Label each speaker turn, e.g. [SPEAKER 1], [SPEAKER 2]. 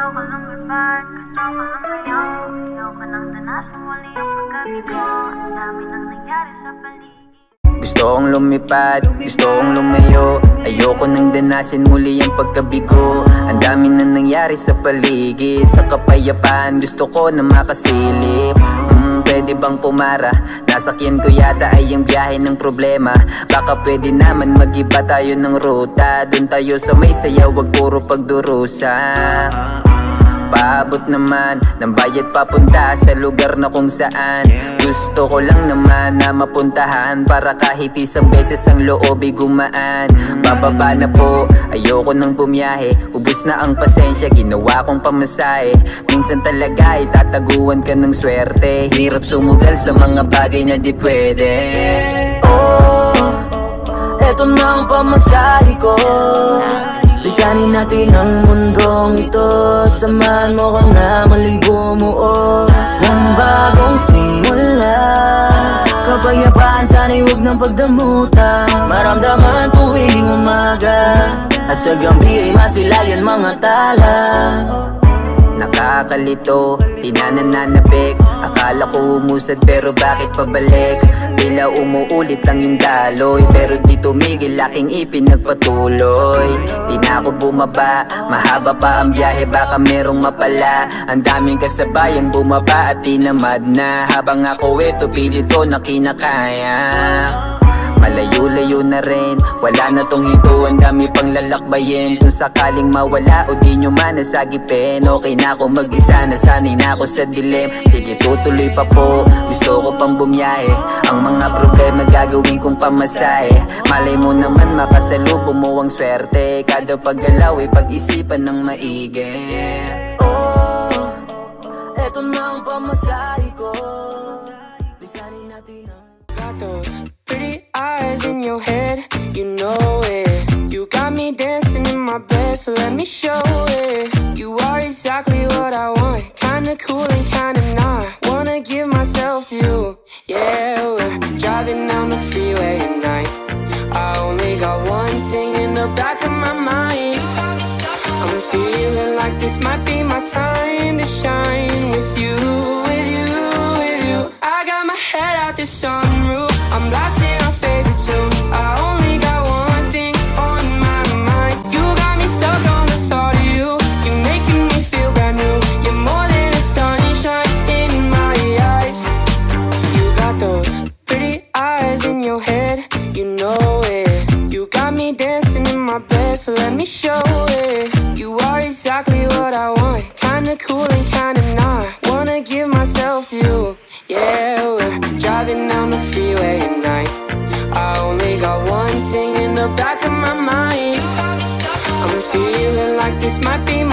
[SPEAKER 1] Ayoko lang lipad, gusto ko lang ngayon. Ayoko nang danasin muli ang pagkabigo. Ang dami nang nangyari sa paligid.
[SPEAKER 2] Gusto kong lumipad, gusto kong lumayo. Ayoko nang danasin muli ang pagkabigo. Ang dami na nangyari sa paligid. Sa kapayapaan gusto ko na makasilip. Pwede bang pumara? Nasakyan ko yata ay ang biyahe ng problema. Baka pwede naman mag-iba tayo ng ruta. Doon tayo sa may sayaw, wag puro pagdurusa. Paabot naman ng bayad papunta sa lugar na kung saan gusto ko lang naman na mapuntahan. Para kahit isang beses ang loob ay gumaan. Bababa na po, ayoko nang bumiyahe. Ubus na ang pasensya, ginawa kong pamasahe. Minsan talaga ay tataguan ka ng swerte. Hirap sumugal sa mga bagay na di pwede. Oh, eto na ang pamasahe ko. Lisanin natin ang mundong ito. Samahan mo kang na maligo mo, oh. Ng bagong simula. Kapayapaan sana'y huwag ng pagdamutan. Maramdaman tuwing umaga. At sa gabi ay masilayan mga tala. Nakakalito, di na nananabik. Akala ko umusad pero bakit pabalik? Tila umuulit lang yung daloy, pero di tumigil aking ipinagpatuloy. Di na ako bumaba, mahaba pa ang biyahe, baka merong mapala. Ang daming kasabayang bumaba at tinamad na. Habang ako eto pilit ko na kinakaya. Malayo-layo na rin, wala na tong hinto, ang dami pang lalakbayin. Kung sakaling mawala o di nyo man nasagipin, okay na ako mag-isa, nasanay na ako sa dilim. Sige tutuloy pa po, gusto ko pang bumiyahe. Ang mga problema gagawin kong pamasahe. Malay mo naman makasalubong mo ang swerte. Kada paggalaw ay pag-isipan ng maigi. Oh, eto na ang pamasahe ko. Lisanin natin ang
[SPEAKER 3] those pretty eyes in your head, you know it. You got me dancing in my bed, so let me show it. You are exactly what I want, kinda cool and kinda not. Wanna give myself to you, yeah. We're driving down the freeway at night. I only got one thing in the back of my mind. I'm feeling like this might be my time to shine with you, with you, with you. I got my head out the sunroof, I'm blasting our favorite tunes. I only got one thing on my mind. You got me stuck on the thought of you. You're making me feel brand new. You're more than a sunshine in my eyes. You got those pretty eyes in your head, you know it. You got me dancing in my bed, so let me show it. You are exactly what I want, kinda cool and kinda not. Wanna give myself to you, yeah. We're driving down the freeway at night. I only got one thing in the back of my mind. I'm feeling like this might be